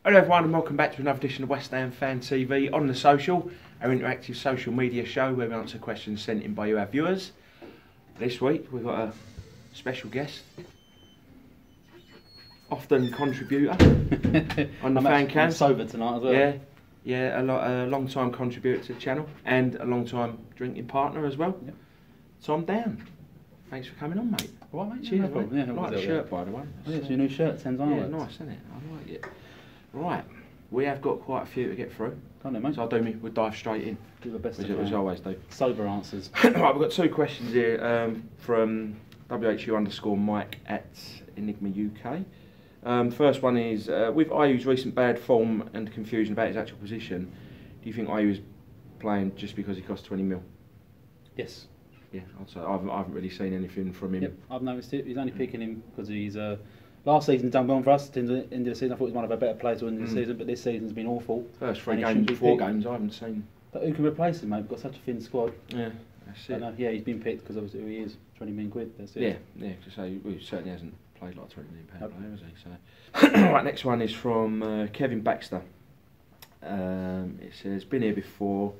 Hello everyone and welcome back to another edition of West Ham Fan TV on the Social, our interactive social media show where we answer questions sent in by you, our viewers. This week we've got a special guest, often contributor on the fan cam. I'm sober tonight as well. Yeah, a long time contributor to the channel and a long time drinking partner as well. Yep. Tom Down, thanks for coming on, mate. All right, mate. Cheers, no problem. mate. Yeah, I like the shirt, by the way. Oh, yeah, it's your new shirt, 10 Yeah, onwards. nice, isn't it? I like it. Right, we have got quite a few to get through. Can't it, mate? So we'll dive straight in. Do the best As I always do. Sober answers. Right, we've got two questions here from WHU_Mike at Enigma UK. First one is, with Ayew's recent bad form and confusion about his actual position, do you think Ayew is playing just because he cost 20 mil? Yes. Yeah, I'd say I haven't really seen anything from him. Yep, I've noticed it. He's only picking him because he's... last season done well for us. At the end of the season, I thought he was one of our better players in the season, but this season's been awful. First four games I haven't seen. But who can replace him, mate? We've got such a thin squad. Yeah, that's it. Yeah, he's been picked because obviously who he is. 20 million quid, that's it. Yeah, because he certainly hasn't played like £20 million player, has he? So. Right, next one is from Kevin Baxter. It says, been here before,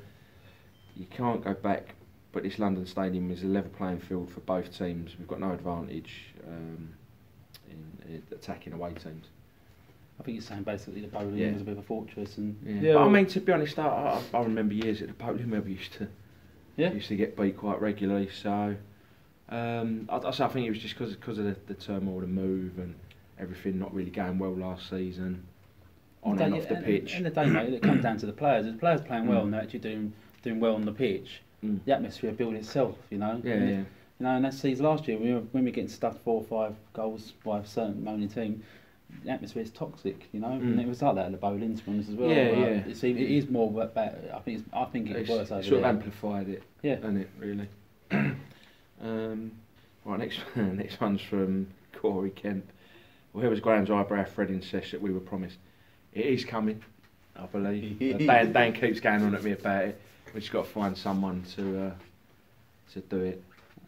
you can't go back, but this London Stadium is a level playing field for both teams. We've got no advantage in attacking away teams. I think he's saying basically the Bowling was a bit of a fortress. And But I mean, to be honest, I remember years at the Bowling where we used to get beat quite regularly. So I think it was just because of the turmoil, the move, and everything not really going well last season, on and off the pitch. In the day, mate, it comes down to the players. If the players playing well and they're actually doing well on the pitch, the atmosphere builds itself. You know. You know, and that's sees last year when we were getting stuffed 4 or 5 goals by a certain moaning team. The atmosphere is toxic, you know, and it was like that at the Bowling, to be honest, as well. It is more bad. I think it's worse over there. Sort of amplified it, hasn't it really? Right, next one's from Corey Kemp. Well, here was Graham's eyebrow threading sesh that we were promised. It is coming, I believe. Dan keeps going on at me about it. We've just got to find someone to do it.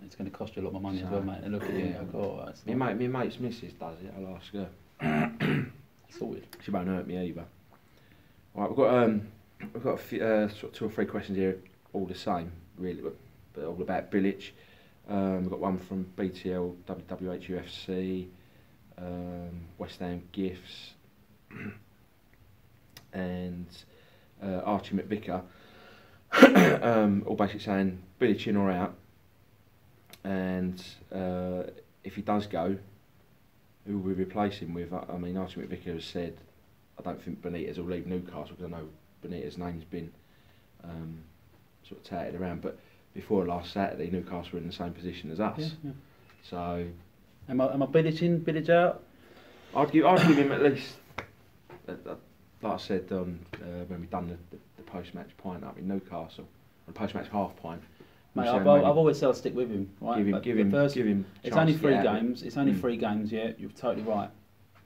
It's going to cost you a lot more money as well, mate. And look at you. My mate's missus does it. I'll ask her. Sorted. She won't hurt me either. Right, we've got a few, sort of 2 or 3 questions here, all the same, really, but all about Bilic. We've got one from BTL, WWHUFC, West Ham Gifts, and Archie McVicker. All basically saying Bilic in or out, and if he does go, who will we replace him with? I mean, Archie McVicker has said, I don't think Benitez will leave Newcastle, because I know Benitez's name's been sort of touted around, but before last Saturday, Newcastle were in the same position as us. Yeah. So, am I Bilic in, Bilic out? I'd give him at least, like I said when we done the post-match pint up in Newcastle, the post-match half pint. Mate, I've always said I'll stick with him. Right? Give him. It's only 3 games. It's only 3 games. Yeah, you're totally right.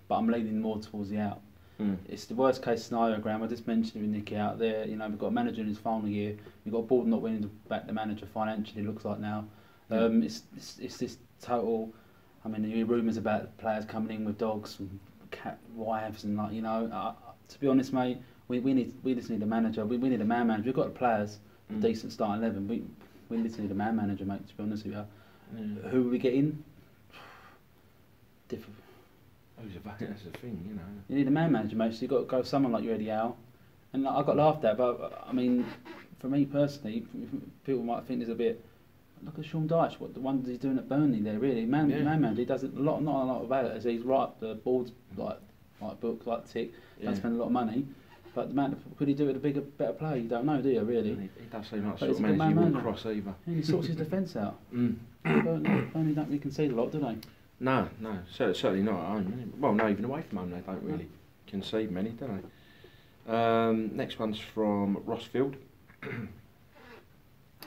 But I'm leaning more towards the out. It's the worst case scenario, Graham. I just mentioned with Nicky out there. You know, we've got a manager in his final year. We've got a board not willing to back the manager financially. Looks like now. It's this total. I mean, there are rumours about players coming in with dogs and cat wives and like, you know. To be honest, mate, we just need a manager. We need a man manager. We've got the players, decent starting 11. We literally need a man manager, mate, to be honest with you. Who will we get in? Different. That's the thing, you know. You need a man manager, mate, so you've got to go with someone like Eddie Howe. And I got laughed at, but I mean, for me personally, people might think there's a bit, look at Sean Dyche, what the ones he's doing at Burnley there, really. Man manager, he does not a lot about it, as he's right up the boards, like books, like tick, don't spend a lot of money. But the man, could he do it with a better player? You don't know, do you, really? He does seem like the sort of manager you wouldn't cross either. And he sorts his defence out. Burnley don't really concede a lot, do they? No, certainly not at home. Well, no, even away from home they don't really concede many, do they? Next one's from Rossfield.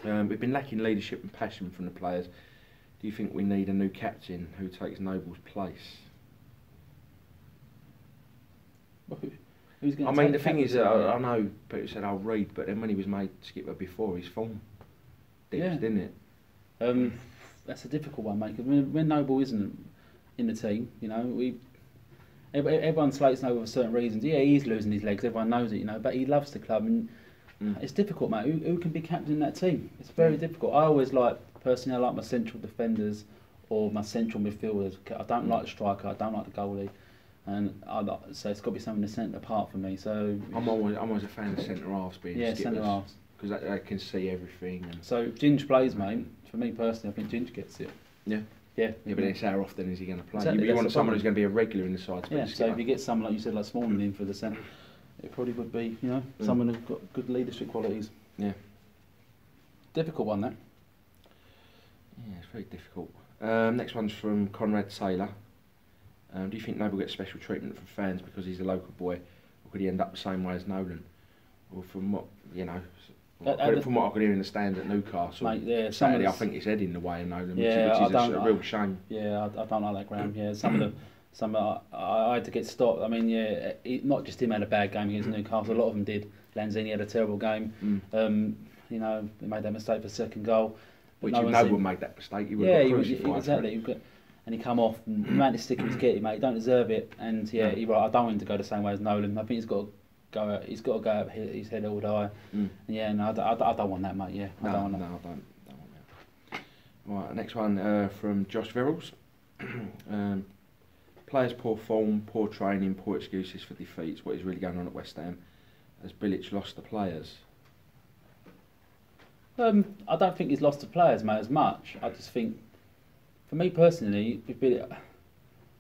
We've been lacking leadership and passion from the players. Do you think we need a new captain who takes Noble's place? I mean, the thing is, I know people said I'll read, but then when he was made skipper before, his form dipped, didn't it? That's a difficult one, mate. Because when Noble isn't in the team, you know, Everyone slates Snow for certain reasons. Yeah, he's losing his legs. Everyone knows it, you know. But he loves the club, and it's difficult, mate. Who can be captain in that team? It's very difficult. I always personally, I like my central defenders or my central midfielders. I don't like the striker. I don't like the goalie. And so it's got to be something in the centre apart for me. So I'm always a fan of centre halves being centre halves, because they can see everything. And so if Ginge plays, mate. For me personally, I think Ginge gets it. Yeah, but then it's how often is he going to play? Exactly, you want someone who's going to be a regular in the side. Yeah. So if you get someone like you said, like Smalling in for the centre, it probably would be, you know, someone who's got good leadership qualities. Yeah. Difficult one, that. Yeah, it's very difficult. Next one's from Conrad Taylor. Do you think Noble gets special treatment from fans because he's a local boy, or could he end up the same way as Nolan? Or from what from what I could hear in the stand at Newcastle, mate, yeah, Saturday, I think it's heading the way of Nolan, which is a real shame. Yeah, I don't like that ground. Yeah, I had to get stopped. I mean, yeah, not just him had a bad game against Newcastle. A lot of them did. Lanzini had a terrible game. You know, he made that mistake for the second goal. Which if Noble made that mistake, he would have got crucified. Exactly. And he come off, and the amount of stick he was getting, mate, he don't deserve it. And yeah, I don't want him to go the same way as Nolan. I think he's got to go out his head all high. And yeah, no, I don't want that, mate. Yeah, I don't want that. Right, next one from Josh Verrills. Players' poor form, poor training, poor excuses for defeats. What is really going on at West Ham? Has Bilic lost the players? I don't think he's lost the players, mate, as much. I just think, for me personally,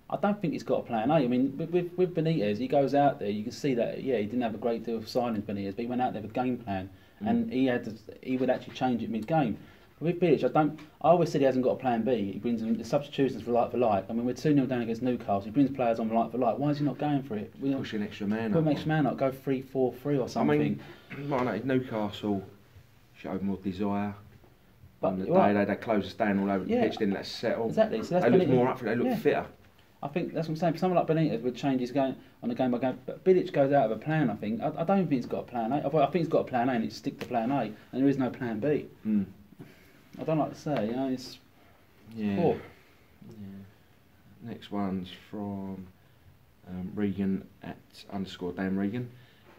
I don't think he's got a plan A. I mean, with Benitez, he goes out there, you can see that, yeah, he didn't have a great deal of signings, Benitez, but he went out there with a game plan, and he would actually change it mid-game. With Bilic, I always said he hasn't got a plan B. He brings in the substitutions for like. I mean, we're 2-0 down against Newcastle. He brings players on like. Why is he not going for it? Push an extra man up. Put an extra man up, go 3-4-3 or something. I mean, Newcastle showed more desire. But they closed us down all over the pitch, didn't let us settle. Exactly. So that's they looked more up for it, they looked fitter. I think that's what I'm saying. Someone like Benitez would change his game on a game by game. But Bilic goes out of a plan, I think. I don't think he's got a plan A. I think he's got a plan A and it's stick to plan A, and there is no plan B. I don't like to say, you know, it's poor. Yeah. Next one's from Regan @_Dan Regan.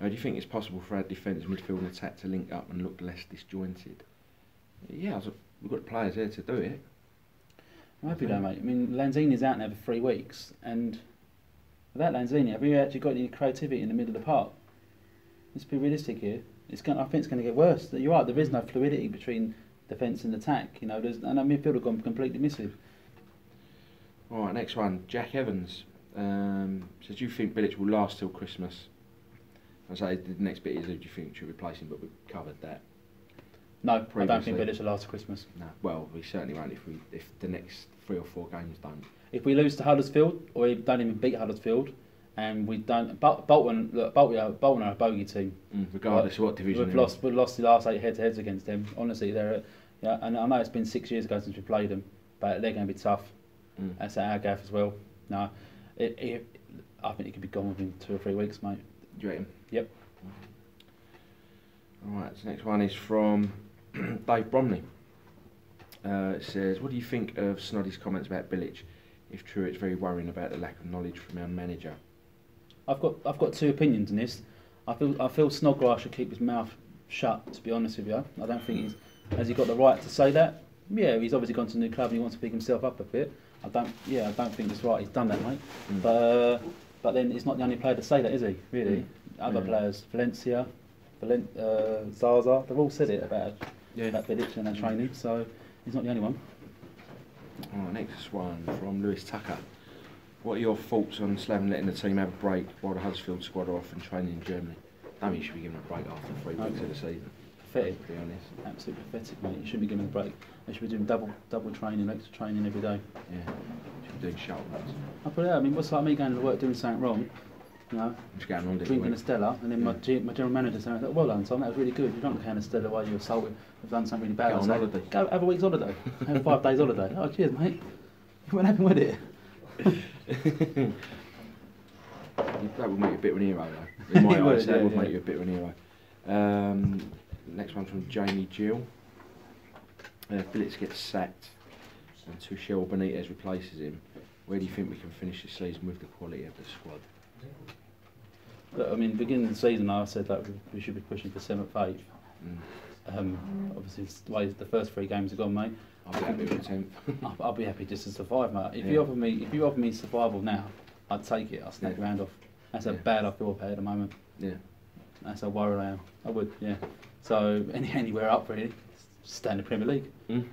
Do you think it's possible for our defence, midfield and attack to link up and look less disjointed? Yeah, we've got players there to do it. I hope you don't, mate. I mean, Lanzini's out now for 3 weeks, and without Lanzini, have you actually got any creativity in the middle of the park? Let's be realistic here. I think it's going to get worse. You're right, there is no fluidity between defence and attack. You know, and our midfield have gone completely missive. All right, next one. Jack Evans says, do you think Bilic will last till Christmas? I say the next bit is, who do you think should replace him? But we've covered that. No, previously. I don't think Bilic will last till Christmas. No, well, we certainly won't if the next 3 or 4 games don't. If we lose to Huddersfield, or we don't even beat Huddersfield, and we don't, Bolton are a bogey team. Regardless of what division. We've lost the last 8 head-to-heads against them. Honestly, and I know it's been 6 years ago since we played them, but they're going to be tough. That's at our gaff as well. No, I think it could be gone within 2 or 3 weeks, mate. Do you reckon? Yep. Alright, so next one is from Dave Bromley. It says, what do you think of Snoddy's comments about Bilic? If true, it's very worrying about the lack of knowledge from our manager. I've got 2 opinions on this. I feel Snodgrass should keep his mouth shut, to be honest with you. I don't think has he got the right to say that? Yeah, he's obviously gone to a new club and he wants to pick himself up a bit. I don't think it's right he's done that, mate. But then he's not the only player to say that, is he? Really? Other players, Valencia, Zaza, they've all said it about Bilic and that training, so he's not the only one. Alright, next one from Lewis Tucker. What are your thoughts on Slaven letting the team have a break while the Huddersfield squad are off and training in Germany? I mean, you should be given a break after 3 weeks of the season. Pathetic. To be honest. Absolutely pathetic, mate. You shouldn't be given a break. They should be doing double training, extra training every day. Yeah, should be doing shuttle runs. I put it out. I mean, what's like me going to work doing something wrong? You know, just going on drinking a Stella, and then my general manager saying, "Well done, Tom. That was really good. You don't can a Stella while you're assaulted. You've done something really bad. Go on holiday. Go have a week's holiday. Have 5 days holiday. Oh, cheers, mate. What happened with it?" That would make you a bit of an hero, though. In my eyes, that would make you a bit of an hero. Next one from Jamie Gill. Bilic gets sacked, and Tuchel Benitez replaces him. Where do you think we can finish this season with the quality of the squad? Look, I mean, beginning of the season, I said that we should be pushing for 7th, 8th. Obviously, it's the way the first 3 games have gone, mate. I'll be happy with 10th. I'll be happy just to survive, mate. If you offer me survival now, I'd take it. I'll snap your hand off. That's how bad I feel about it at the moment. Yeah. That's how worried I am. I would, yeah. So anywhere up really, stay in the Premier League.